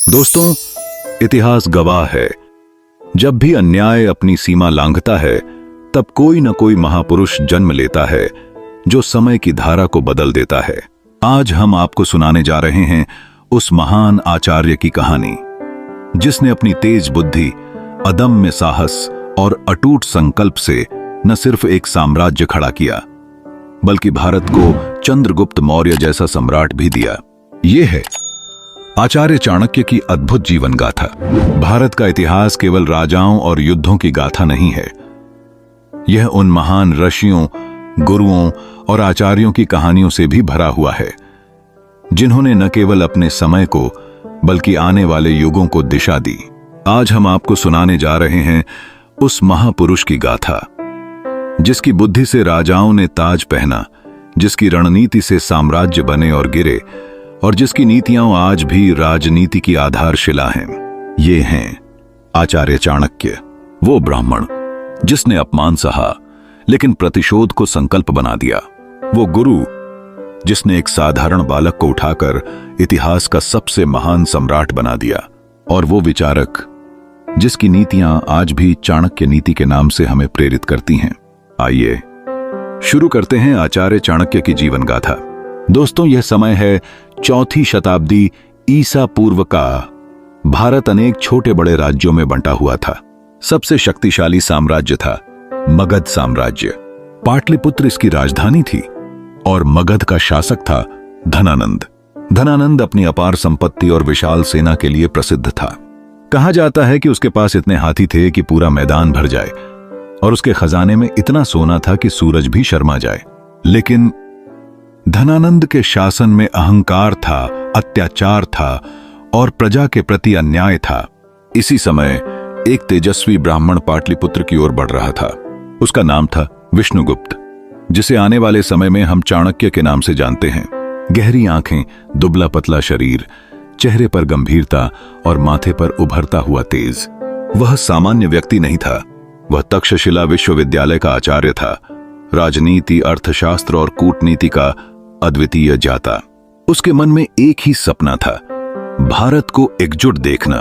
दोस्तों, इतिहास गवाह है, जब भी अन्याय अपनी सीमा लांघता है तब कोई न कोई महापुरुष जन्म लेता है जो समय की धारा को बदल देता है। आज हम आपको सुनाने जा रहे हैं उस महान आचार्य की कहानी जिसने अपनी तेज बुद्धि, अदम्य साहस और अटूट संकल्प से न सिर्फ एक साम्राज्य खड़ा किया बल्कि भारत को चंद्रगुप्त मौर्य जैसा सम्राट भी दिया। ये है आचार्य चाणक्य की अद्भुत जीवन गाथा। भारत का इतिहास केवल राजाओं और युद्धों की गाथा नहीं है, यह उन महान ऋषियों, गुरुओं और आचार्यों की कहानियों से भी भरा हुआ है जिन्होंने न केवल अपने समय को बल्कि आने वाले युगों को दिशा दी। आज हम आपको सुनाने जा रहे हैं उस महापुरुष की गाथा जिसकी बुद्धि से राजाओं ने ताज पहना, जिसकी रणनीति से साम्राज्य बने और गिरे और जिसकी नीतियां आज भी राजनीति की आधारशिला हैं। ये हैं आचार्य चाणक्य, वो ब्राह्मण जिसने अपमान सहा लेकिन प्रतिशोध को संकल्प बना दिया, वो गुरु जिसने एक साधारण बालक को उठाकर इतिहास का सबसे महान सम्राट बना दिया, और वो विचारक जिसकी नीतियां आज भी चाणक्य नीति के नाम से हमें प्रेरित करती हैं। आइए शुरू करते हैं आचार्य चाणक्य की जीवन गाथा। दोस्तों, यह समय है 4वीं शताब्दी ईसा पूर्व का। भारत अनेक छोटे बड़े राज्यों में बंटा हुआ था। सबसे शक्तिशाली साम्राज्य था मगध साम्राज्य। पाटलिपुत्र इसकी राजधानी थी और मगध का शासक था धनानंद। धनानंद अपनी अपार संपत्ति और विशाल सेना के लिए प्रसिद्ध था। कहा जाता है कि उसके पास इतने हाथी थे कि पूरा मैदान भर जाए, और उसके खजाने में इतना सोना था कि सूरज भी शर्मा जाए। लेकिन धनानंद के शासन में अहंकार था, अत्याचार था और प्रजा के प्रति अन्याय था। इसी समय एक तेजस्वी ब्राह्मण पाटलिपुत्र की ओर बढ़ रहा था। उसका नाम था विष्णुगुप्त, जिसे आने वाले समय में हम चाणक्य के नाम से जानते हैं। गहरी आंखें, दुबला पतला शरीर, चेहरे पर गंभीरता और माथे पर उभरता हुआ तेज। वह सामान्य व्यक्ति नहीं था, वह तक्षशिला विश्वविद्यालय का आचार्य था, राजनीति, अर्थशास्त्र और कूटनीति का अद्वितीय जाता। उसके मन में एक ही सपना था, भारत को एकजुट देखना,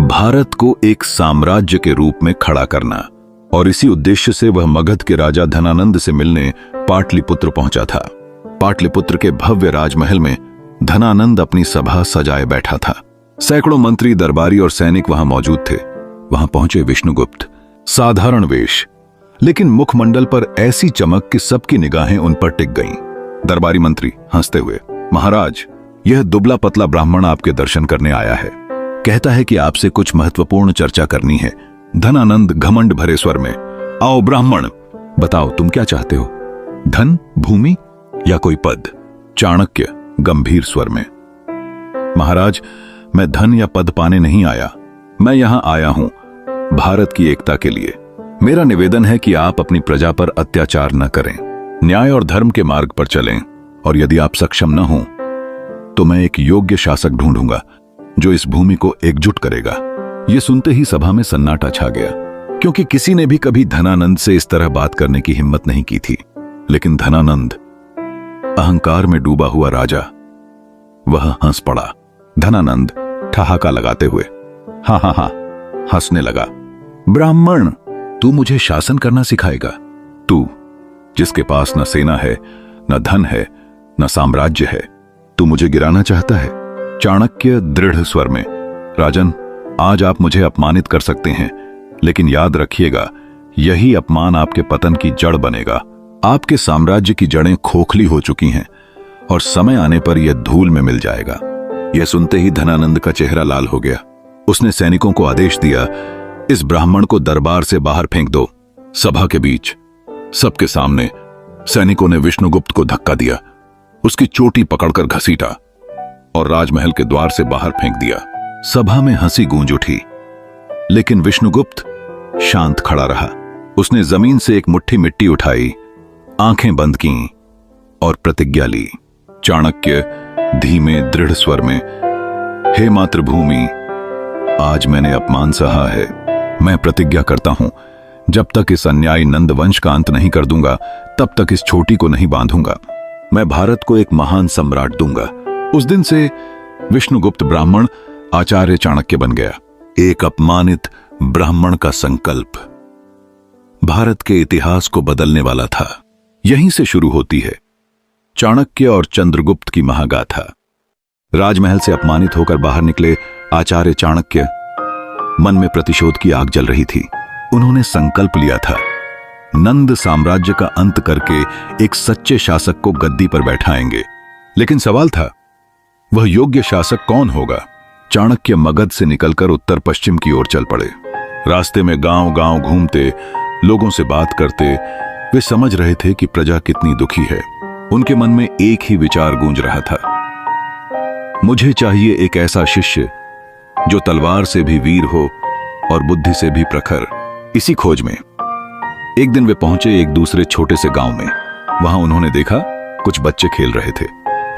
भारत को एक साम्राज्य के रूप में खड़ा करना। और इसी उद्देश्य से वह मगध के राजा धनानंद से मिलने पाटलिपुत्र पहुंचा था। पाटलिपुत्र के भव्य राजमहल में धनानंद अपनी सभा सजाए बैठा था। सैकड़ों मंत्री, दरबारी और सैनिक वहां मौजूद थे। वहां पहुंचे विष्णुगुप्त, साधारण वेश, लेकिन मुखमंडल पर ऐसी चमक कि सबकी निगाहें उन पर टिक गईं। दरबारी मंत्री हंसते हुए, महाराज, यह दुबला पतला ब्राह्मण आपके दर्शन करने आया है। कहता है कि आपसे कुछ महत्वपूर्ण चर्चा करनी है। धनानंद घमंड भरे स्वर में, आओ ब्राह्मण, बताओ तुम क्या चाहते हो, धन, भूमि या कोई पद? चाणक्य गंभीर स्वर में, महाराज, मैं धन या पद पाने नहीं आया, मैं यहां आया हूं भारत की एकता के लिए। मेरा निवेदन है कि आप अपनी प्रजा पर अत्याचार न करें, न्याय और धर्म के मार्ग पर चलें, और यदि आप सक्षम न हों तो मैं एक योग्य शासक ढूंढूंगा जो इस भूमि को एकजुट करेगा। यह सुनते ही सभा में सन्नाटा छा गया, क्योंकि किसी ने भी कभी धनानंद से इस तरह बात करने की हिम्मत नहीं की थी। लेकिन धनानंद, अहंकार में डूबा हुआ राजा, वह हंस पड़ा। धनानंद ठहाका लगाते हुए हा हा हा हंसने लगा। ब्राह्मण, तू मुझे शासन करना सिखाएगा? तू जिसके पास न सेना है, न धन है, न साम्राज्य है, तू मुझे गिराना चाहता है? चाणक्य दृढ़ स्वर में, राजन, आज आप मुझे अपमानित कर सकते हैं, लेकिन याद रखिएगा, यही अपमान आपके पतन की जड़ बनेगा। आपके साम्राज्य की जड़ें खोखली हो चुकी हैं और समय आने पर यह धूल में मिल जाएगा। यह सुनते ही धनानंद का चेहरा लाल हो गया। उसने सैनिकों को आदेश दिया, इस ब्राह्मण को दरबार से बाहर फेंक दो। सभा के बीच सबके सामने सैनिकों ने विष्णुगुप्त को धक्का दिया, उसकी चोटी पकड़कर घसीटा और राजमहल के द्वार से बाहर फेंक दिया। सभा में हंसी गूंज उठी, लेकिन विष्णुगुप्त शांत खड़ा रहा। उसने जमीन से एक मुट्ठी मिट्टी उठाई, आंखें बंद कीं और प्रतिज्ञा ली। चाणक्य धीमे दृढ़ स्वर में, हे मातृभूमि, आज मैंने अपमान सहा है। मैं प्रतिज्ञा करता हूं, जब तक इस अन्यायी नंद वंश का अंत नहीं कर दूंगा, तब तक इस छोटी को नहीं बांधूंगा। मैं भारत को एक महान सम्राट दूंगा। उस दिन से विष्णुगुप्त ब्राह्मण आचार्य चाणक्य बन गया। एक अपमानित ब्राह्मण का संकल्प भारत के इतिहास को बदलने वाला था। यहीं से शुरू होती है चाणक्य और चंद्रगुप्त की महागाथा। राजमहल से अपमानित होकर बाहर निकले आचार्य चाणक्य। मन में प्रतिशोध की आग जल रही थी। उन्होंने संकल्प लिया था नंद साम्राज्य का अंत करके एक सच्चे शासक को गद्दी पर बैठाएंगे। लेकिन सवाल था, वह योग्य शासक कौन होगा? चाणक्य मगध से निकलकर उत्तर पश्चिम की ओर चल पड़े। रास्ते में गांव-गांव घूमते, लोगों से बात करते, वे समझ रहे थे कि प्रजा कितनी दुखी है। उनके मन में एक ही विचार गूंज रहा था, मुझे चाहिए एक ऐसा शिष्य जो तलवार से भी वीर हो और बुद्धि से भी प्रखर। इसी खोज में एक दिन वे पहुंचे एक दूसरे छोटे से गांव में। वहां उन्होंने देखा कुछ बच्चे खेल रहे थे,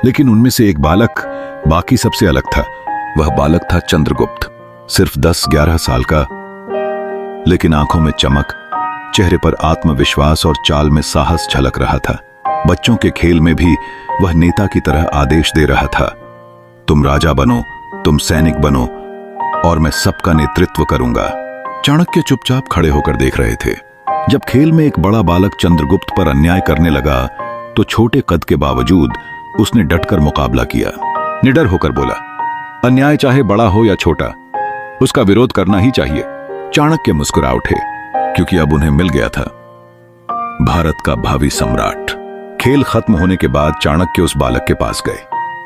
लेकिन उनमें से एक बालक बाकी सबसे अलग था। वह बालक था चंद्रगुप्त, सिर्फ 10-11 साल का, लेकिन आंखों में चमक, चेहरे पर आत्मविश्वास और चाल में साहस झलक रहा था। बच्चों के खेल में भी वह नेता की तरह आदेश दे रहा था, तुम राजा बनो, तुम सैनिक बनो और मैं सबका नेतृत्व करूंगा। चाणक्य चुपचाप खड़े होकर देख रहे थे। जब खेल में एक बड़ा बालक चंद्रगुप्त पर अन्याय करने लगा तो छोटे कद के बावजूद उसने डटकर मुकाबला किया। निडर होकर बोला, अन्याय चाहे बड़ा हो या छोटा, उसका विरोध करना ही चाहिए। चाणक्य मुस्कुरा उठे, क्योंकि अब उन्हें मिल गया था भारत का भावी सम्राट। खेल खत्म होने के बाद चाणक्य उस बालक के पास गए।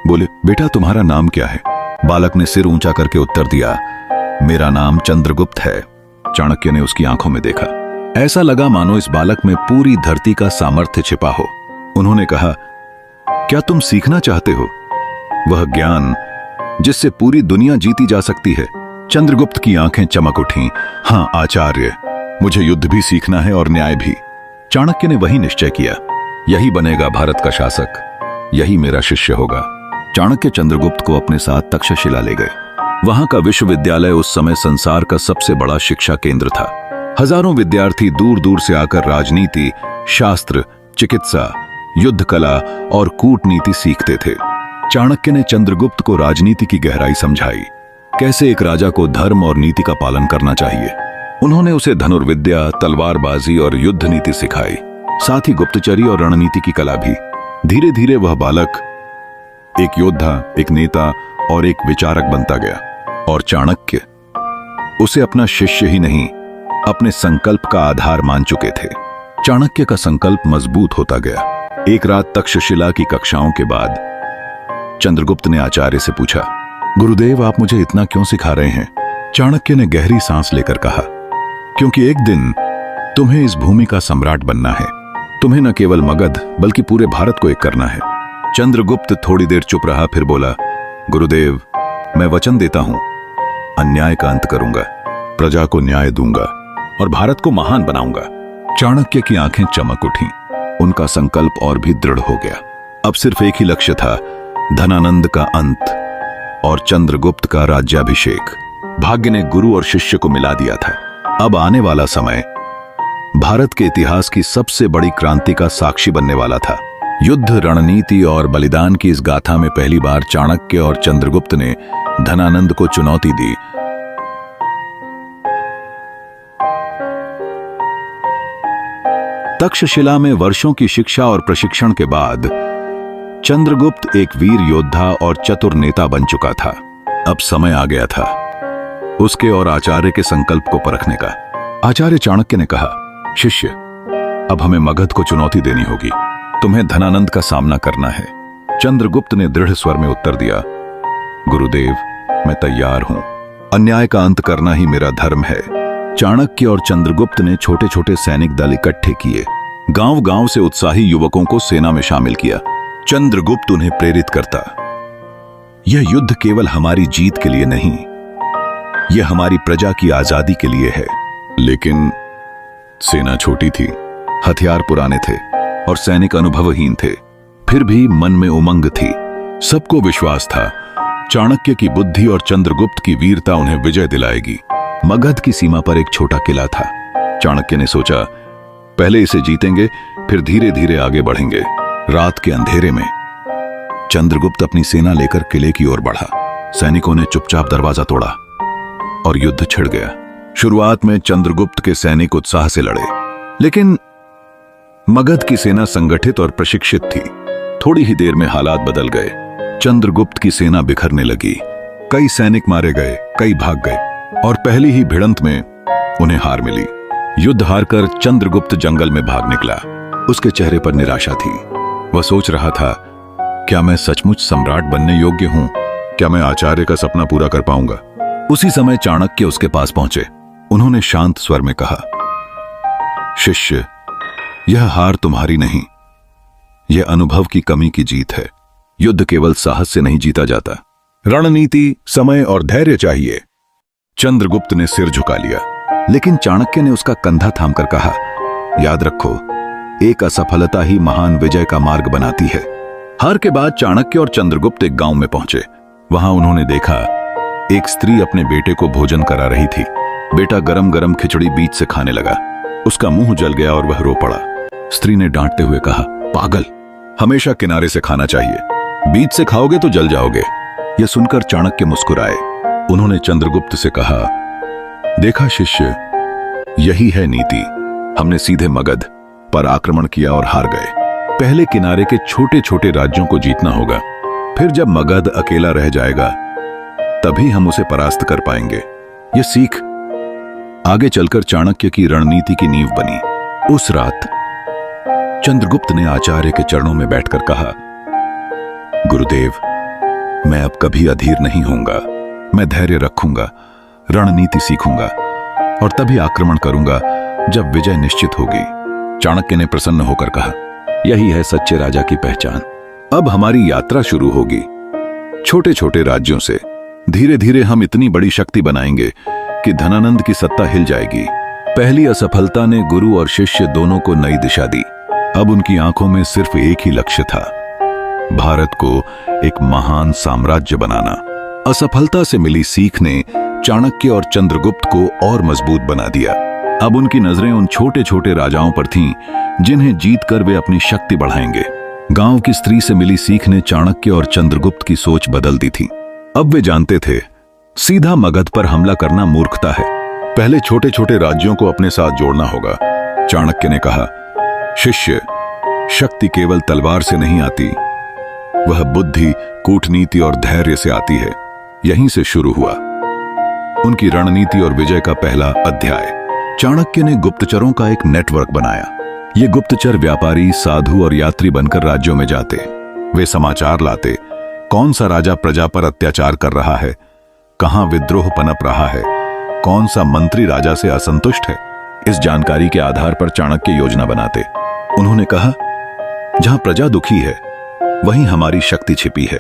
बोले, बेटा तुम्हारा नाम क्या है? बालक ने सिर ऊंचा करके उत्तर दिया, मेरा नाम चंद्रगुप्त है। चाणक्य ने उसकी आंखों में देखा। ऐसा लगा मानो इस बालक में पूरी धरती का सामर्थ्य छिपा हो। उन्होंने कहा, क्या तुम सीखना चाहते हो वह ज्ञान जिससे पूरी दुनिया जीती जा सकती है? चंद्रगुप्त की आंखें चमक उठीं। हाँ आचार्य, मुझे युद्ध भी सीखना है और न्याय भी। चाणक्य ने वही निश्चय किया, यही बनेगा भारत का शासक, यही मेरा शिष्य होगा। चाणक्य चंद्रगुप्त को अपने साथ तक्षशिला ले गए। वहां का विश्वविद्यालय उस समय संसार का सबसे बड़ा शिक्षा केंद्र था। हजारों विद्यार्थी दूर दूर से आकर राजनीति, शास्त्र, चिकित्सा, युद्ध कला और कूटनीति सीखते थे। चाणक्य ने चंद्रगुप्त को राजनीति की गहराई समझाई, कैसे एक राजा को धर्म और नीति का पालन करना चाहिए। उन्होंने उसे धनुर्विद्या, तलवारबाजी और युद्ध नीति सिखाई, साथ ही गुप्तचरी और रणनीति की कला भी। धीरे धीरे वह बालक एक योद्धा, एक नेता और एक विचारक बनता गया। और चाणक्य उसे अपना शिष्य ही नहीं, अपने संकल्प का आधार मान चुके थे। चाणक्य का संकल्प मजबूत होता गया। एक रात तक्षशिला की कक्षाओं के बाद चंद्रगुप्त ने आचार्य से पूछा, गुरुदेव आप मुझे इतना क्यों सिखा रहे हैं? चाणक्य ने गहरी सांस लेकर कहा, क्योंकि एक दिन तुम्हें इस भूमि का सम्राट बनना है। तुम्हें न केवल मगध बल्कि पूरे भारत को एक करना है। चंद्रगुप्त थोड़ी देर चुप रहा, फिर बोला, गुरुदेव मैं वचन देता हूं, अन्याय का अंत करूंगा, प्रजा को न्याय दूंगा और भारत को महान बनाऊंगा। चाणक्य की आंखें चमक उठीं। उनका संकल्प और भी दृढ़ हो गया। अब सिर्फ एक ही लक्ष्य था, धनानंद का अंत और चंद्रगुप्त का राज्याभिषेक। भाग्य ने गुरु और शिष्य को मिला दिया था। अब आने वाला समय भारत के इतिहास की सबसे बड़ी क्रांति का साक्षी बनने वाला था। युद्ध, रणनीति और बलिदान की इस गाथा में पहली बार चाणक्य और चंद्रगुप्त ने धनानंद को चुनौती दी। तक्षशिला में वर्षों की शिक्षा और प्रशिक्षण के बाद चंद्रगुप्त एक वीर योद्धा और चतुर नेता बन चुका था। अब समय आ गया था उसके और आचार्य के संकल्प को परखने का। आचार्य चाणक्य ने कहा, शिष्य अब हमें मगध को चुनौती देनी होगी, तुम्हें धनानंद का सामना करना है। चंद्रगुप्त ने दृढ़ स्वर में उत्तर दिया, गुरुदेव मैं तैयार हूं, अन्याय का अंत करना ही मेरा धर्म है। चाणक्य और चंद्रगुप्त ने छोटे छोटे सैनिक दल इकट्ठे किए, गांव गांव से उत्साही युवकों को सेना में शामिल किया। चंद्रगुप्त उन्हें प्रेरित करता, यह युद्ध केवल हमारी जीत के लिए नहीं, यह हमारी प्रजा की आजादी के लिए है। लेकिन सेना छोटी थी, हथियार पुराने थे और सैनिक अनुभवहीन थे। फिर भी मन में उमंग थी। सबको विश्वास था चाणक्य की बुद्धि और चंद्रगुप्त की वीरता उन्हें विजय दिलाएगी। मगध की सीमा पर एक छोटा किला था। चाणक्य ने सोचा, पहले इसे जीतेंगे, फिर धीरे धीरे आगे बढ़ेंगे। रात के अंधेरे में चंद्रगुप्त अपनी सेना लेकर किले की ओर बढ़ा। सैनिकों ने चुपचाप दरवाजा तोड़ा और युद्ध छिड़ गया। शुरुआत में चंद्रगुप्त के सैनिक उत्साह से लड़े, लेकिन मगध की सेना संगठित और प्रशिक्षित थी। थोड़ी ही देर में हालात बदल गए। चंद्रगुप्त की सेना बिखरने लगी। कई सैनिक मारे गए, कई भाग गए और पहली ही भिड़ंत में उन्हें हार मिली। युद्ध हारकर चंद्रगुप्त जंगल में भाग निकला। उसके चेहरे पर निराशा थी। वह सोच रहा था, क्या मैं सचमुच सम्राट बनने योग्य हूं? क्या मैं आचार्य का सपना पूरा कर पाऊंगा? उसी समय चाणक्य उसके पास पहुंचे। उन्होंने शांत स्वर में कहा, शिष्य, यह हार तुम्हारी नहीं, यह अनुभव की कमी की जीत है। युद्ध केवल साहस से नहीं जीता जाता, रणनीति, समय और धैर्य चाहिए। चंद्रगुप्त ने सिर झुका लिया, लेकिन चाणक्य ने उसका कंधा थामकर कहा, याद रखो, एक असफलता ही महान विजय का मार्ग बनाती है। हार के बाद चाणक्य और चंद्रगुप्त एक गांव में पहुंचे। वहां उन्होंने देखा, एक स्त्री अपने बेटे को भोजन करा रही थी। बेटा गरम गरम खिचड़ी बीच से खाने लगा। उसका मुंह जल गया और वह रो पड़ा। स्त्री ने डांटते हुए कहा, पागल, हमेशा किनारे से खाना चाहिए, बीच से खाओगे तो जल जाओगे। यह सुनकर चाणक्य मुस्कुराए। उन्होंने चंद्रगुप्त से कहा, देखा शिष्य, यही है नीति। हमने सीधे मगध पर आक्रमण किया और हार गए। पहले किनारे के छोटे छोटे राज्यों को जीतना होगा, फिर जब मगध अकेला रह जाएगा तभी हम उसे परास्त कर पाएंगे। यह सीख आगे चलकर चाणक्य की रणनीति की नींव बनी। उस रात चंद्रगुप्त ने आचार्य के चरणों में बैठकर कहा, गुरुदेव, मैं अब कभी अधीर नहीं होऊंगा। मैं धैर्य रखूंगा, रणनीति सीखूंगा और तभी आक्रमण करूंगा जब विजय निश्चित होगी। चाणक्य ने प्रसन्न होकर कहा, यही है सच्चे राजा की पहचान। अब हमारी यात्रा शुरू होगी। छोटे छोटे राज्यों से धीरे धीरे हम इतनी बड़ी शक्ति बनाएंगे कि धनानंद की सत्ता हिल जाएगी। पहली असफलता ने गुरु और शिष्य दोनों को नई दिशा दी। अब उनकी आंखों में सिर्फ एक ही लक्ष्य था, भारत को एक महान साम्राज्य बनाना। असफलता से मिली सीख ने चाणक्य और चंद्रगुप्त को और मजबूत बना दिया। अब उनकी नजरें उन छोटे छोटे राजाओं पर थीं, जिन्हें जीतकर वे अपनी शक्ति बढ़ाएंगे। गांव की स्त्री से मिली सीख ने चाणक्य और चंद्रगुप्त की सोच बदल दी थी। अब वे जानते थे, सीधा मगध पर हमला करना मूर्खता है। पहले छोटे छोटे राज्यों को अपने साथ जोड़ना होगा। चाणक्य ने कहा, शिष्य, शक्ति केवल तलवार से नहीं आती, वह बुद्धि, कूटनीति और धैर्य से आती है। यहीं से शुरू हुआ उनकी रणनीति और विजय का पहला अध्याय। चाणक्य ने गुप्तचरों का एक नेटवर्क बनाया। ये गुप्तचर व्यापारी, साधु और यात्री बनकर राज्यों में जाते। वे समाचार लाते, कौन सा राजा प्रजा पर अत्याचार कर रहा है, कहां विद्रोह पनप रहा है, कौन सा मंत्री राजा से असंतुष्ट है। इस जानकारी के आधार पर चाणक्य योजना बनाते। उन्होंने कहा, जहां प्रजा दुखी है वहीं हमारी शक्ति छिपी है।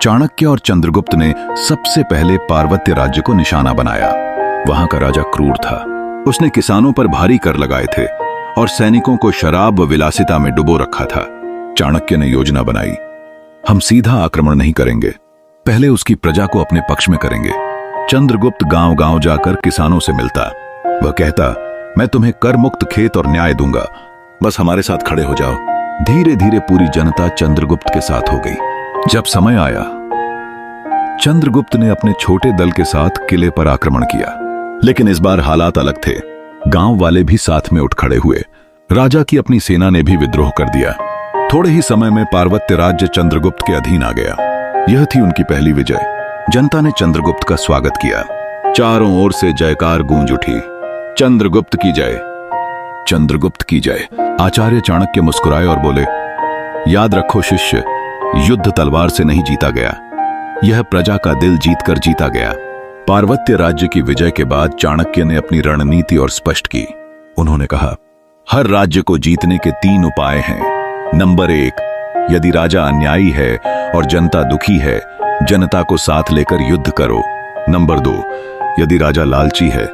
चाणक्य और चंद्रगुप्त ने सबसे पहले पार्वत्य राज्य को निशाना बनाया। वहां का राजा क्रूर था। उसने किसानों पर भारी कर लगाए थे और सैनिकों को शराब व विलासिता में डुबो रखा था। चाणक्य ने योजना बनाई, हम सीधा आक्रमण नहीं करेंगे, पहले उसकी प्रजा को अपने पक्ष में करेंगे। चंद्रगुप्त गांव गांव जाकर किसानों से मिलता। वह कहता, मैं तुम्हें कर मुक्त खेत और न्याय दूंगा, बस हमारे साथ खड़े हो जाओ। धीरे धीरे पूरी जनता चंद्रगुप्त के साथ हो गई। जब समय आया, चंद्रगुप्त ने अपने छोटे दल के साथ किले पर आक्रमण किया, लेकिन इस बार हालात अलग थे। गांव वाले भी साथ में उठ खड़े हुए। राजा की अपनी सेना ने भी विद्रोह कर दिया। थोड़े ही समय में पार्वत्य राज्य चंद्रगुप्त के अधीन आ गया। यह थी उनकी पहली विजय। जनता ने चंद्रगुप्त का स्वागत किया। चारों ओर से जयकार गूंज उठी, चंद्रगुप्त की जय, चंद्रगुप्त की जय। आचार्य चाणक्य मुस्कुराए और बोले, याद रखो शिष्य, युद्ध तलवार से नहीं जीता गया, यह प्रजा का दिल जीतकर जीता गया। पार्वत्य राज्य की विजय के बाद चाणक्य ने अपनी रणनीति और स्पष्ट की। उन्होंने कहा, हर राज्य को जीतने के 3 उपाय हैं। नंबर 1, यदि राजा अन्यायी है और जनता दुखी है, जनता को साथ लेकर युद्ध करो। नंबर 2, यदि राजा लालची है,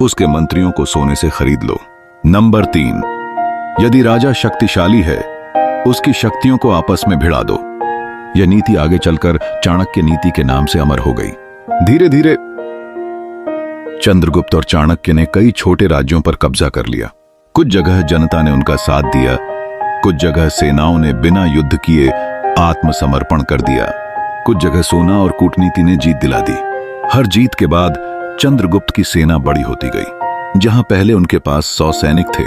उसके मंत्रियों को सोने से खरीद लो। नंबर 3, यदि राजा शक्तिशाली है, उसकी शक्तियों को आपस में भिड़ा दो। यह नीति आगे चलकर चाणक्य नीति के नाम से अमर हो गई। धीरे धीरे चंद्रगुप्त और चाणक्य ने कई छोटे राज्यों पर कब्जा कर लिया। कुछ जगह जनता ने उनका साथ दिया, कुछ जगह सेनाओं ने बिना युद्ध किए आत्मसमर्पण कर दिया। कुछ जगह सोना और कूटनीति ने जीत दिला दी। हर जीत के बाद चंद्रगुप्त की सेना बड़ी होती गई। जहां पहले उनके पास 100 सैनिक थे,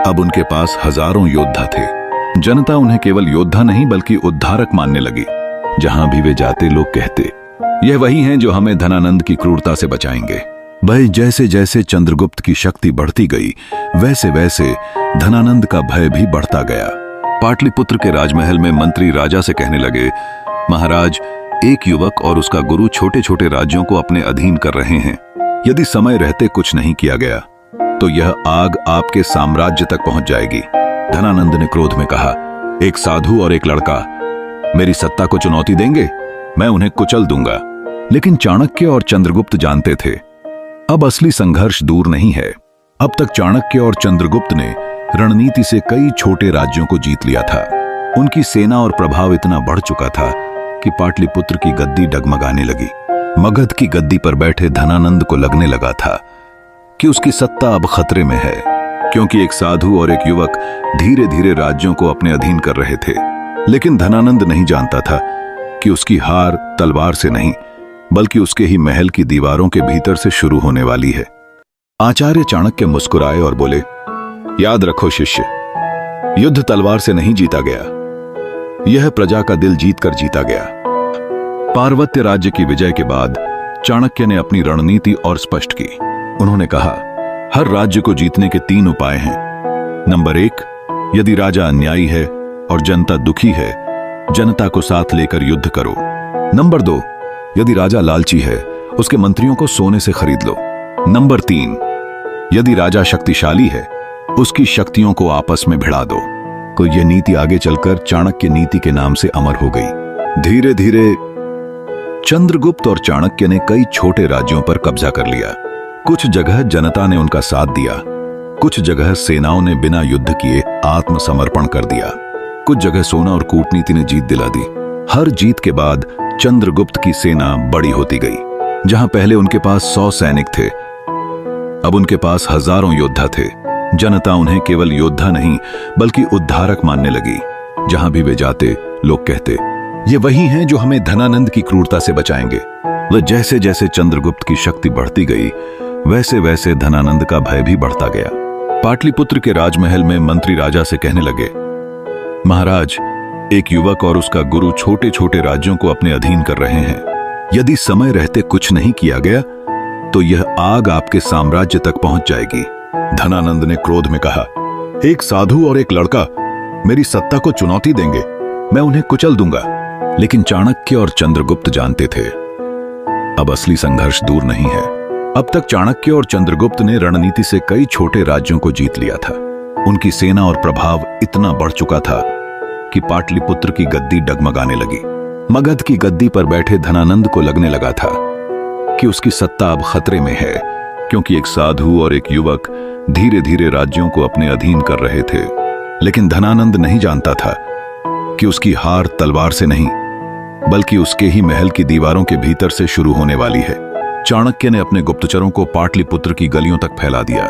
अब उनके पास हजारों योद्धा थे। जनता उन्हें केवल योद्धा नहीं बल्कि उद्धारक मानने लगी। जहां भी वे जाते लोग कहते, यह वही हैं जो हमें धनानंद की क्रूरता से बचाएंगे। भाई, जैसे जैसे चंद्रगुप्त की शक्ति बढ़ती गई, वैसे वैसे धनानंद का भय भी बढ़ता गया। पाटलिपुत्र के राजमहल में मंत्री राजा से कहने लगे, महाराज, एक युवक और उसका गुरु छोटे छोटे राज्यों को अपने अधीन कर रहे हैं। यदि समय रहते कुछ नहीं किया गया तो यह आग आपके साम्राज्य तक पहुंच जाएगी। धनानंद ने क्रोध में कहा, एक साधु और एक लड़का मेरी सत्ता को चुनौती देंगे, मैं उन्हें कुचल दूंगा। लेकिन चाणक्य और चंद्रगुप्त जानते थे, अब असली संघर्ष दूर नहीं है। अब तक चाणक्य और चंद्रगुप्त ने रणनीति से कई छोटे राज्यों को जीत लिया था। उनकी सेना और प्रभाव इतना बढ़ चुका था कि पाटलिपुत्र की गद्दी डगमगाने लगी। मगध की गद्दी पर बैठे धनानंद को लगने लगा था कि उसकी सत्ता अब खतरे में है, क्योंकि एक साधु और एक युवक धीरे धीरे राज्यों को अपने अधीन कर रहे थे। लेकिन धनानंद नहीं जानता था कि उसकी हार तलवार से नहीं बल्कि उसके ही महल की दीवारों के भीतर से शुरू होने वाली है। आचार्य चाणक्य मुस्कुराए और बोले, याद रखो शिष्य, युद्ध तलवार से नहीं जीता गया, यह प्रजा का दिल जीतकर जीता गया। पार्वत्य राज्य की विजय के बाद चाणक्य ने अपनी रणनीति और स्पष्ट की। उन्होंने कहा, हर राज्य को जीतने के 3 उपाय हैं। नंबर 1, यदि राजा अन्यायी है और जनता दुखी है, जनता को साथ लेकर युद्ध करो। नंबर 2, यदि राजा लालची है, उसके मंत्रियों को सोने से खरीद लो। नंबर 3, यदि राजा शक्तिशाली है, उसकी शक्तियों को आपस में भिड़ा दो। तो यह नीति आगे चलकर चाणक्य नीति के नाम से अमर हो गई। धीरे धीरे चंद्रगुप्त और चाणक्य ने कई छोटे राज्यों पर कब्जा कर लिया। कुछ जगह जनता ने उनका साथ दिया, कुछ जगह सेनाओं ने बिना युद्ध किए आत्मसमर्पण कर दिया, कुछ जगह सोना और कूटनीति ने जीत दिला दी। हर जीत के बाद चंद्रगुप्त की सेना बड़ी होती गई। जहां पहले उनके पास 100 सैनिक थे, अब उनके पास हजारों योद्धा थे। जनता उन्हें केवल योद्धा नहीं बल्कि उद्धारक मानने लगी। जहां भी वे जाते लोग कहते, ये वही हैं जो हमें धनानंद की क्रूरता से बचाएंगे। वह जैसे जैसे चंद्रगुप्त की शक्ति बढ़ती गई, वैसे वैसे धनानंद का भय भी बढ़ता गया। पाटलिपुत्र के राजमहल में मंत्री राजा से कहने लगे, महाराज, एक युवक और उसका गुरु छोटे छोटे राज्यों को अपने अधीन कर रहे हैं। यदि समय रहते कुछ नहीं किया गया तो यह आग आपके साम्राज्य तक पहुंच जाएगी। धनानंद ने क्रोध में कहा, एक साधु और एक लड़का मेरी सत्ता को चुनौती देंगे, मैं उन्हें कुचल दूंगा। लेकिन चाणक्य और चंद्रगुप्त जानते थे, अब असली संघर्ष दूर नहीं है। अब तक चाणक्य और चंद्रगुप्त ने रणनीति से कई छोटे राज्यों को जीत लिया था। उनकी सेना और प्रभाव इतना बढ़ चुका था कि पाटलिपुत्र की गद्दी डगमगाने लगी। मगध की गद्दी पर बैठे धनानंद को लगने लगा था कि उसकी सत्ता अब खतरे में है, क्योंकि एक साधु और एक युवक धीरे धीरे राज्यों को अपने अधीन कर रहे थे। लेकिन धनानंद नहीं जानता था कि उसकी हार तलवार से नहीं बल्कि उसके ही महल की दीवारों के भीतर से शुरू होने वाली है। चाणक्य ने अपने गुप्तचरों को पाटलिपुत्र की गलियों तक फैला दिया।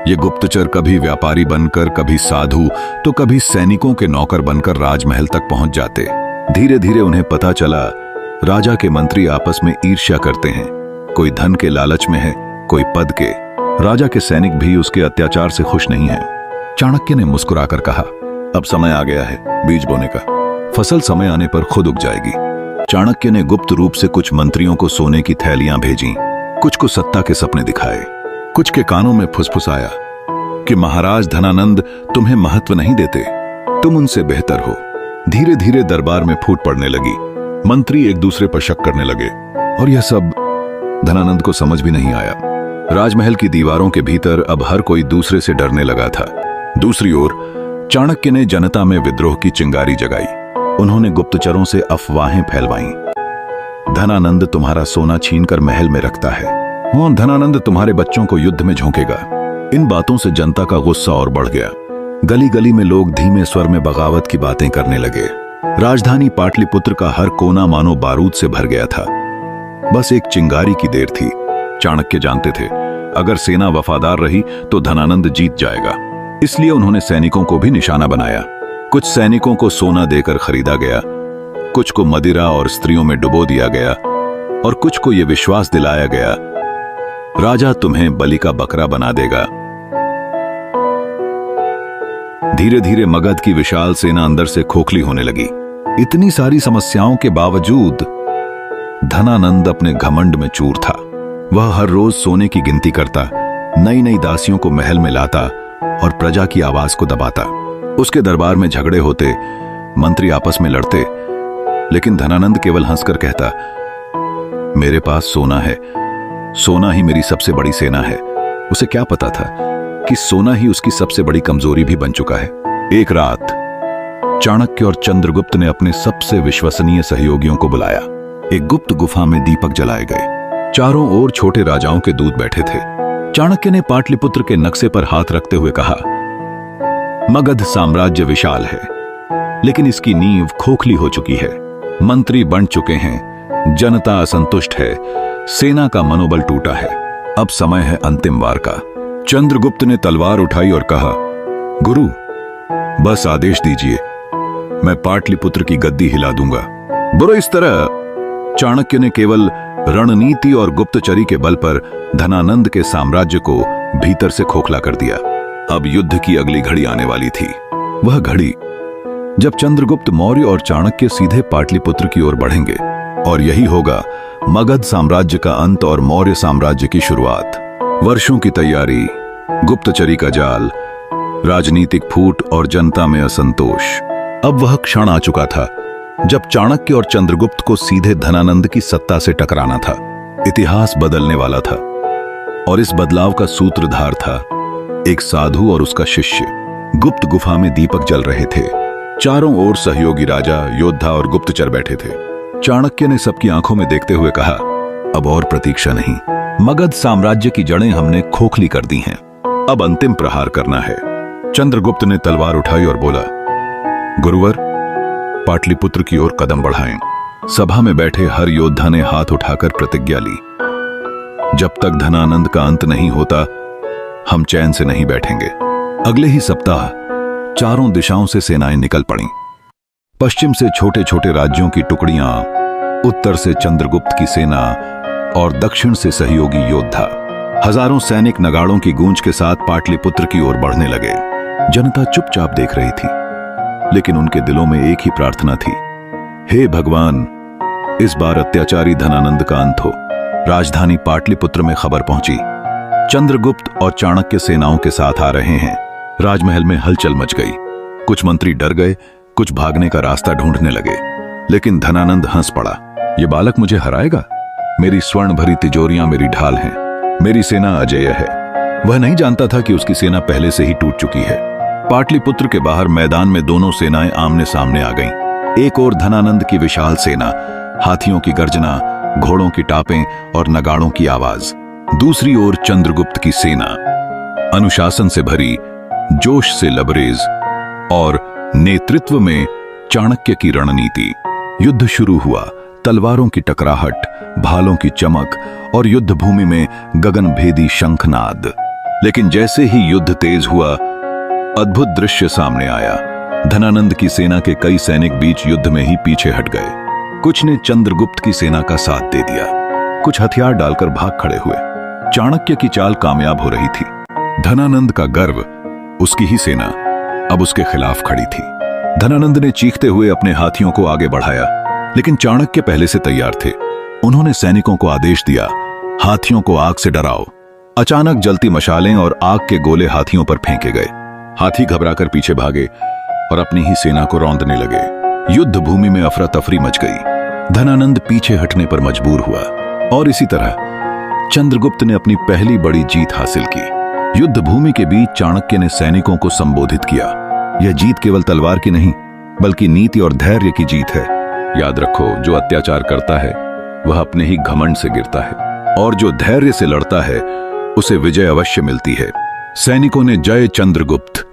ये गुप्तचर कभी व्यापारी बनकर, कभी साधु, तो कभी सैनिकों के नौकर बनकर राजमहल तक पहुंच जाते। धीरे धीरे उन्हें पता चला, राजा के मंत्री आपस में ईर्ष्या करते हैं। कोई धन के लालच में है, कोई पद के। राजा के सैनिक भी उसके अत्याचार से खुश नहीं हैं। चाणक्य ने मुस्कुराकर कहा, अब समय आ गया है बीज बोने का, फसल समय आने पर खुद उग जाएगी। चाणक्य ने गुप्त रूप से कुछ मंत्रियों को सोने की थैलियां भेजी, कुछ को सत्ता के सपने दिखाए, कुछ के कानों में फुसफुसाया कि महाराज धनानंद तुम्हें महत्व नहीं देते, तुम उनसे बेहतर हो। धीरे धीरे दरबार में फूट पड़ने लगी। मंत्री एक दूसरे पर शक करने लगे और यह सब धनानंद को समझ भी नहीं आया। राजमहल की दीवारों के भीतर अब हर कोई दूसरे से डरने लगा था। दूसरी ओर चाणक्य ने जनता में विद्रोह की चिंगारी जगाई। उन्होंने गुप्तचरों से अफवाहें फैलवाईं। धनानंद तुम्हारा सोना छीनकर महल में रखता है और धनानंद तुम्हारे बच्चों को युद्ध में झोंकेगा। इन बातों से जनता का गुस्सा और बढ़ गया। गली गली में लोग धीमे स्वर में बगावत की बातें करने लगे। राजधानी पाटलिपुत्र का हर कोना मानो बारूद से भर गया था। बस एक चिंगारी की देर थी। चाणक्य जानते थे, अगर सेना वफादार रही तो धनानंद जीत जाएगा। इसलिए उन्होंने सैनिकों को भी निशाना बनाया। कुछ सैनिकों को सोना देकर खरीदा गया, कुछ को मदिरा और स्त्रियों में डुबो दिया गया और कुछ को यह विश्वास दिलाया गया, राजा तुम्हें बलि का बकरा बना देगा। धीरे धीरे मगध की विशाल सेना अंदर से खोखली होने लगी। इतनी सारी समस्याओं के बावजूद धनानंद अपने घमंड में चूर था। वह हर रोज सोने की गिनती करता, नई नई दासियों को महल में लाता और प्रजा की आवाज को दबाता। उसके दरबार में झगड़े होते, मंत्री आपस में लड़ते, लेकिन धनानंद केवल हंसकर कहता, मेरे पास सोना है, सोना ही मेरी सबसे बड़ी सेना है। उसे क्या पता था कि सोना ही उसकी सबसे बड़ी कमजोरी भी बन चुका है। एक रात चाणक्य और चंद्रगुप्त ने अपने सबसे विश्वसनीय सहयोगियों को बुलाया। एक गुप्त गुफा में दीपक जलाए गए। चारों ओर छोटे राजाओं के दूत बैठे थे। चाणक्य ने पाटलिपुत्र के नक्शे पर हाथ रखते हुए कहा, मगध साम्राज्य विशाल है, लेकिन इसकी नींव खोखली हो चुकी है। मंत्री बन चुके हैं, जनता असंतुष्ट है, सेना का मनोबल टूटा है। अब समय है अंतिम वार का। चंद्रगुप्त ने तलवार उठाई और कहा, गुरु, बस आदेश दीजिए, मैं पाटलिपुत्र की गद्दी हिला दूंगा। बुरो इस तरह चाणक्य ने केवल रणनीति और गुप्तचरी के बल पर धनानंद के साम्राज्य को भीतर से खोखला कर दिया। अब युद्ध की अगली घड़ी आने वाली थी। वह घड़ी जब चंद्रगुप्त मौर्य और चाणक्य सीधे पाटलिपुत्र की ओर बढ़ेंगे, और यही होगा मगध साम्राज्य का अंत और मौर्य साम्राज्य की शुरुआत। वर्षों की तैयारी, गुप्तचरी का जाल, राजनीतिक फूट और जनता में असंतोष। अब वह क्षण आ चुका था जब चाणक्य और चंद्रगुप्त को सीधे धनानंद की सत्ता से टकराना था। इतिहास बदलने वाला था और इस बदलाव का सूत्रधार था एक साधु और उसका शिष्य। गुप्त गुफा में दीपक जल रहे थे। चारों ओर सहयोगी राजा, योद्धा और गुप्तचर बैठे थे। चाणक्य ने सबकी आंखों में देखते हुए कहा, अब और प्रतीक्षा नहीं। मगध साम्राज्य की जड़ें हमने खोखली कर दी हैं, अब अंतिम प्रहार करना है। चंद्रगुप्त ने तलवार उठाई और बोला, गुरुवर, पाटलिपुत्र की ओर कदम बढ़ाएं। सभा में बैठे हर योद्धा ने हाथ उठाकर प्रतिज्ञा ली, जब तक धनानंद का अंत नहीं होता हम चैन से नहीं बैठेंगे। अगले ही सप्ताह चारों दिशाओं से सेनाएं निकल पड़ीं। पश्चिम से छोटे छोटे राज्यों की टुकड़ियां, उत्तर से चंद्रगुप्त की सेना और दक्षिण से सहयोगी योद्धा। हजारों सैनिक नगाड़ों की गूंज के साथ पाटलिपुत्र की ओर बढ़ने लगे। जनता चुपचाप देख रही थी, लेकिन उनके दिलों में एक ही प्रार्थना थी, हे भगवान, इस बार अत्याचारी धनानंद का अंत हो। राजधानी पाटलिपुत्र में खबर पहुंची, चंद्रगुप्त और चाणक्य सेनाओं के साथ आ रहे हैं। राजमहल में हलचल मच गई। कुछ मंत्री डर गए, कुछ भागने का रास्ता ढूंढने लगे, लेकिन धनानंद हंस पड़ा, ये बालक मुझे हराएगा। मेरी स्वर्ण भरी तिजोरियां मेरी ढाल हैं, मेरी सेना अजेय है। वह नहीं जानता था कि उसकी सेना पहले से ही टूट चुकी है। पाटलिपुत्र के बाहर मैदान में दोनों सेनाएं आमने सामने आ गईं। एक ओर धनानंद की विशाल सेना, हाथियों की गर्जना, घोड़ों की टापें और नगाड़ों की आवाज। दूसरी ओर चंद्रगुप्त की सेना, अनुशासन से भरी, जोश से लबरेज और नेतृत्व में चाणक्य की रणनीति। युद्ध शुरू हुआ। तलवारों की टकराहट, भालों की चमक और युद्ध भूमि में गगनभेदी शंखनाद। लेकिन जैसे ही युद्ध तेज हुआ, अद्भुत दृश्य सामने आया। धनानंद की सेना के कई सैनिक बीच युद्ध में ही पीछे हट गए। कुछ ने चंद्रगुप्त की सेना का साथ दे दिया, कुछ हथियार डालकर भाग खड़े हुए। चाणक्य की चाल कामयाब हो रही थी। धनानंद का गर्व, उसकी ही सेना अब उसके खिलाफ खड़ी थी। धनानंद ने चीखते हुए अपने हाथियों को आगे बढ़ाया, लेकिन चाणक्य पहले से तैयार थे। उन्होंने सैनिकों को आदेश दिया, हाथियों को आग से डराओ। अचानक जलती मशालें और आग के गोले हाथियों पर फेंके गए। हाथी घबराकर पीछे भागे और अपनी ही सेना को रौंदने लगे। युद्ध भूमि में अफरा तफरी मच गई। धनानंद पीछे हटने पर मजबूर हुआ और इसी तरह चंद्रगुप्त ने अपनी पहली बड़ी जीत हासिल की। युद्ध भूमि के बीच चाणक्य ने सैनिकों को संबोधित किया, यह जीत केवल तलवार की नहीं, बल्कि नीति और धैर्य की जीत है। याद रखो, जो अत्याचार करता है वह अपने ही घमंड से गिरता है, और जो धैर्य से लड़ता है उसे विजय अवश्य मिलती है। सैनिकों ने जय चंद्रगुप्त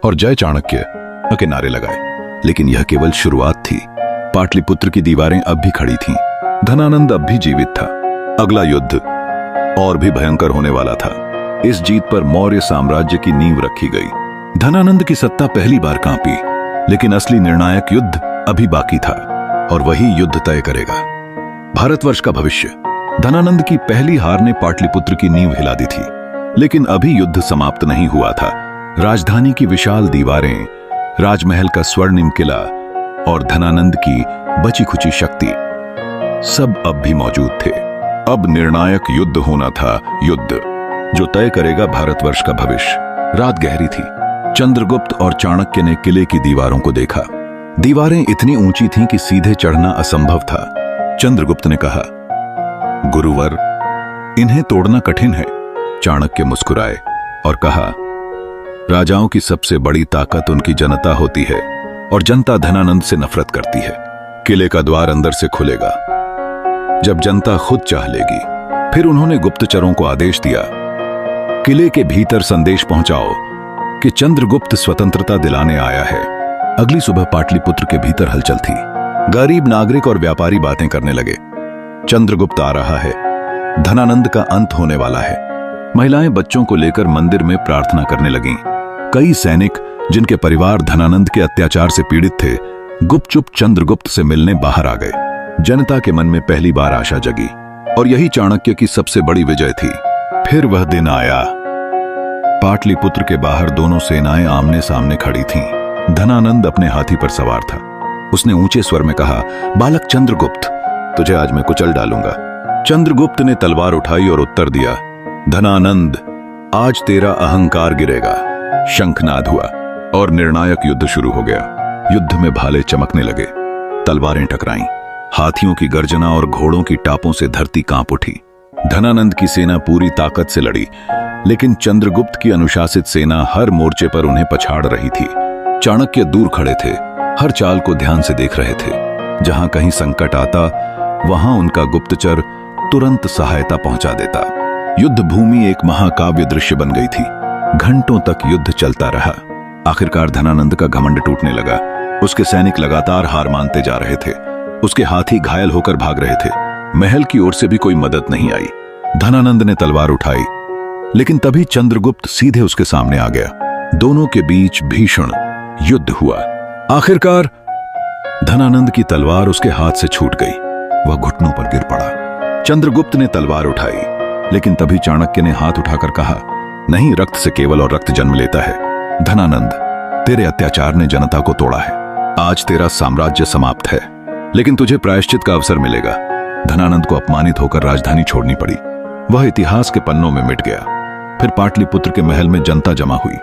और जय चाणक्य के नारे लगाए, लेकिन यह केवल शुरुआत थी। पाटलिपुत्र की दीवारें अब भी खड़ी थीं। धनानंद अब भी जीवित था। अगला युद्ध और भी भयंकर होने वाला था। इस जीत पर मौर्य साम्राज्य की नींव रखी गई। धनानंद की सत्ता पहली बार कांपी, लेकिन असली निर्णायक युद्ध अभी बाकी था। और वही युद्ध तय करेगा भारतवर्ष का भविष्य। धनानंद की पहली हार ने पाटलिपुत्र की नींव हिला दी थी, लेकिन अभी युद्ध समाप्त नहीं हुआ था। राजधानी की विशाल दीवारें, राजमहल का स्वर्णिम किला और धनानंद की बची खुची शक्ति सब अब भी मौजूद थे। अब निर्णायक युद्ध होना था, युद्ध जो तय करेगा भारतवर्ष का भविष्य। रात गहरी थी। चंद्रगुप्त और चाणक्य ने किले की दीवारों को देखा। दीवारें इतनी ऊंची थीं कि सीधे चढ़ना असंभव था। चंद्रगुप्त ने कहा, गुरुवर, इन्हें तोड़ना कठिन है। चाणक्य मुस्कुराए और कहा, राजाओं की सबसे बड़ी ताकत उनकी जनता होती है और जनता धनानंद से नफरत करती है। किले का द्वार अंदर से खुलेगा जब जनता खुद चाह लेगी। फिर उन्होंने गुप्तचरों को आदेश दिया, किले के भीतर संदेश पहुंचाओ कि चंद्रगुप्त स्वतंत्रता दिलाने आया है। अगली सुबह पाटलिपुत्र के भीतर हलचल थी। गरीब नागरिक और व्यापारी बातें करने लगे, चंद्रगुप्त आ रहा है, धनानंद का अंत होने वाला है। महिलाएं बच्चों को लेकर मंदिर में प्रार्थना करने लगीं। कई सैनिक जिनके परिवार धनानंद के अत्याचार से पीड़ित थे, गुपचुप चंद्रगुप्त से मिलने बाहर आ गए। जनता के मन में पहली बार आशा जगी और यही चाणक्य की सबसे बड़ी विजय थी। फिर वह दिन आया। पाटलिपुत्र के बाहर दोनों सेनाएं आमने सामने खड़ी थीं। धनानंद अपने हाथी पर सवार था। उसने ऊंचे स्वर में कहा, बालक चंद्रगुप्त, तुझे आज मैं कुचल डालूंगा। चंद्रगुप्त ने तलवार उठाई और उत्तर दिया, धनानंद, आज तेरा अहंकार गिरेगा। शंखनाद हुआ और निर्णायक युद्ध शुरू हो गया। युद्ध में भाले चमकने लगे, तलवारें टकराईं, हाथियों की गर्जना और घोड़ों की टापों से धरती कांप उठी। धनानंद की सेना पूरी ताकत से लड़ी, लेकिन चंद्रगुप्त की अनुशासित सेना हर मोर्चे पर उन्हें पछाड़ रही थी। चाणक्य दूर खड़े थे, हर चाल को ध्यान से देख रहे थे। जहां कहीं संकट आता, वहां उनका गुप्तचर तुरंत सहायता पहुंचा देता। युद्ध भूमि एक महाकाव्य दृश्य बन गई थी। घंटों तक युद्ध चलता रहा। आखिरकार धनानंद का घमंड टूटने लगा। उसके सैनिक लगातार हार मानते जा रहे थे। उसके हाथी घायल होकर भाग रहे थे। महल की ओर से भी कोई मदद नहीं आई। धनानंद ने तलवार उठाई, लेकिन तभी चंद्रगुप्त सीधे उसके सामने आ गया। दोनों के बीच भीषण युद्ध हुआ। आखिरकार धनानंद की तलवार उसके हाथ से छूट गई। वह घुटनों पर गिर पड़ा। चंद्रगुप्त ने तलवार उठाई, लेकिन तभी चाणक्य ने हाथ उठाकर कहा, नहीं, रक्त से केवल और रक्त जन्म लेता है। धनानंद, तेरे अत्याचार ने जनता को तोड़ा है। आज तेरा साम्राज्य समाप्त है, लेकिन तुझे प्रायश्चित का अवसर मिलेगा। धनानंद को अपमानित होकर राजधानी छोड़नी पड़ी। वह इतिहास के पन्नों में मिट गया। फिर पाटलिपुत्र के महल में जनता जमा हुई।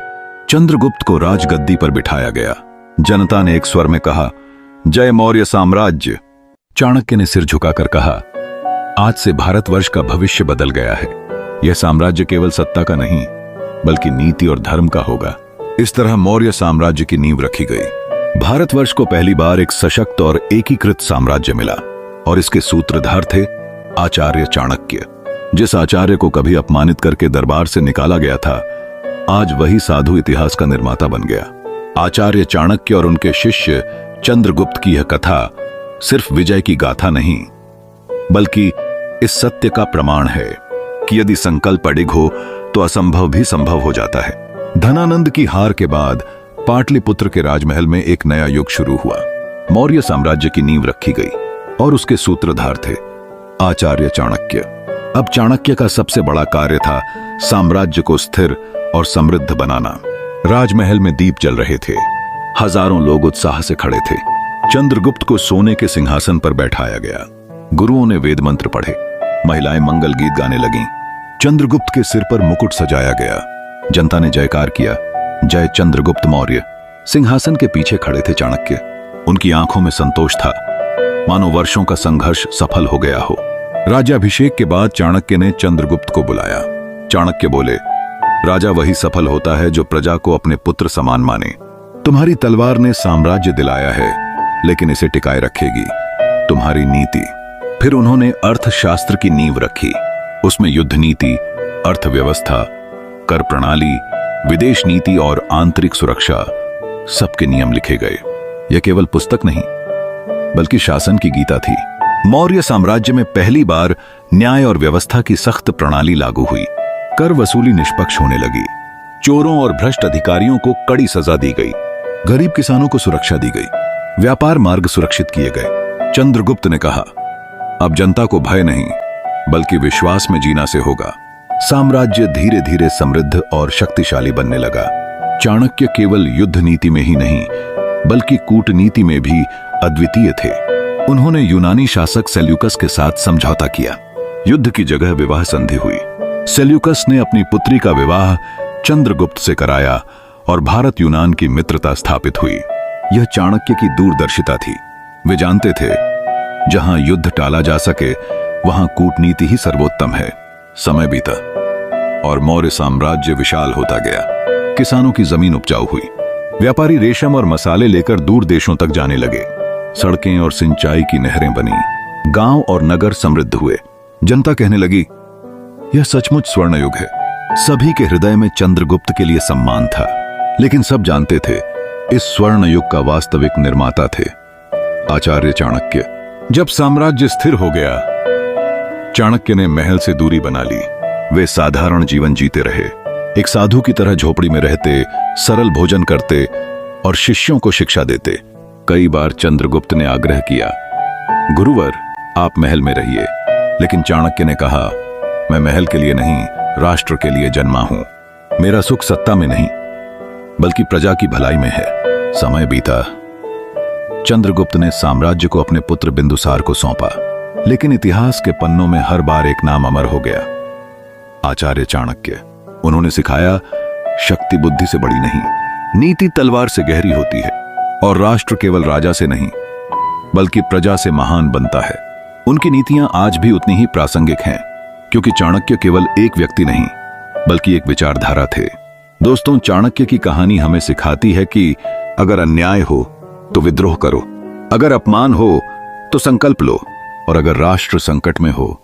चंद्रगुप्त को राजगद्दी पर बिठाया गया। जनता ने एक स्वर में कहा, जय मौर्य साम्राज्य। चाणक्य ने सिर झुकाकर कहा, आज से भारतवर्ष का भविष्य बदल गया है। यह साम्राज्य केवल सत्ता का नहीं, बल्कि नीति और धर्म का होगा। इस तरह मौर्य साम्राज्य की नींव रखी गई। भारतवर्ष को पहली बार एक सशक्त और एकीकृत साम्राज्य मिला, और इसके सूत्रधार थे आचार्य चाणक्य। जिस आचार्य को कभी अपमानित करके दरबार से निकाला गया था, आज वही साधु इतिहास का निर्माता बन गया। आचार्य चाणक्य और उनके शिष्य चंद्रगुप्त की यह कथा सिर्फ विजय की गाथा नहीं, बल्कि इस सत्य का प्रमाण है कि यदि संकल्प अडिग हो तो असंभव भी संभव हो जाता है। धनानंद की हार के बाद पाटलिपुत्र के राजमहल में एक नया युग शुरू हुआ। मौर्य साम्राज्य की नींव रखी गई और उसके सूत्रधार थे आचार्य चाणक्य। अब चाणक्य का सबसे बड़ा कार्य था साम्राज्य को स्थिर और समृद्ध बनाना। राजमहल में दीप जल रहे थे। हजारों लोग उत्साह से खड़े थे। चंद्रगुप्त को सोने के सिंहासन पर बैठाया गया। गुरुओं ने वेद मंत्र पढ़े। महिलाएं मंगल गीत गाने लगीं। चंद्रगुप्त के सिर पर मुकुट सजाया गया। जनता ने जयकार किया, जय चंद्रगुप्त मौर्य। सिंहासन के पीछे खड़े थे चाणक्य। उनकी आंखों में संतोष था, मानो वर्षों का संघर्ष सफल हो गया हो। राज्याभिषेक के बाद चाणक्य ने चंद्रगुप्त को बुलाया। चाणक्य बोले, राजा वही सफल होता है जो प्रजा को अपने पुत्र समान माने। तुम्हारी तलवार ने साम्राज्य दिलाया है, लेकिन इसे टिकाए रखेगी तुम्हारी नीति। फिर उन्होंने अर्थशास्त्र की नींव रखी। उसमें युद्ध नीति, अर्थव्यवस्था, कर प्रणाली, विदेश नीति और आंतरिक सुरक्षा सबके नियम लिखे गए। यह केवल पुस्तक नहीं, बल्कि शासन की गीता थी। मौर्य साम्राज्य में पहली बार न्याय और व्यवस्था की सख्त प्रणाली लागू हुई। कर वसूली निष्पक्ष होने लगी। चोरों और भ्रष्ट अधिकारियों को कड़ी सजा दी गई। गरीब किसानों को सुरक्षा दी गई। व्यापार मार्ग सुरक्षित किए गए। चंद्रगुप्त ने कहा, अब जनता को भय नहीं बल्कि विश्वास में जीना से होगा। साम्राज्य धीरे धीरे समृद्ध और शक्तिशाली बनने लगा। चाणक्य केवल युद्ध नीति में ही नहीं बल्कि कूटनीति में भी अद्वितीय थे। उन्होंने यूनानी शासक सेल्यूकस के साथ समझौता किया। युद्ध की जगह विवाह संधि हुई। सेल्यूकस ने अपनी पुत्री का विवाह चंद्रगुप्त से कराया और भारत यूनान की मित्रता स्थापित हुई। यह चाणक्य की दूरदर्शिता थी। वे जानते थे, जहां युद्ध टाला जा सके वहां कूटनीति ही सर्वोत्तम है। समय बीता और मौर्य साम्राज्य विशाल होता गया। किसानों की जमीन उपजाऊ हुई। व्यापारी रेशम और मसाले लेकर दूर देशों तक जाने लगे। सड़कें और सिंचाई की नहरें बनी। गांव और नगर समृद्ध हुए। जनता कहने लगी, यह सचमुच स्वर्ण युग है। सभी के हृदय में चंद्रगुप्त के लिए सम्मान था। लेकिन सब जानते थे, इस स्वर्ण युग का वास्तविक निर्माता थे आचार्य चाणक्य। जब साम्राज्य स्थिर हो गया, चाणक्य ने महल से दूरी बना ली। वे साधारण जीवन जीते रहे। एक साधु की तरह झोपड़ी में रहते, सरल भोजन करते और शिष्यों को शिक्षा देते। कई बार चंद्रगुप्त ने आग्रह किया, गुरुवर आप महल में रहिए। लेकिन चाणक्य ने कहा, मैं महल के लिए नहीं, राष्ट्र के लिए जन्मा हूं। मेरा सुख सत्ता में नहीं बल्कि प्रजा की भलाई में है। समय बीता। चंद्रगुप्त ने साम्राज्य को अपने पुत्र बिंदुसार को सौंपा। लेकिन इतिहास के पन्नों में हर बार एक नाम अमर हो गया, आचार्य चाणक्य। उन्होंने सिखाया, शक्ति बुद्धि से बड़ी नहीं, नीति तलवार से गहरी होती है और राष्ट्र केवल राजा से नहीं बल्कि प्रजा से महान बनता है। उनकी नीतियां आज भी उतनी ही प्रासंगिक हैं, क्योंकि चाणक्य केवल एक व्यक्ति नहीं बल्कि एक विचारधारा थे। दोस्तों, चाणक्य की कहानी हमें सिखाती है कि अगर अन्याय हो तो विद्रोह करो, अगर अपमान हो तो संकल्प लो और अगर राष्ट्र संकट में हो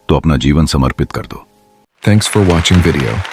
तो अपना जीवन समर्पित कर दो। Thanks for watching video.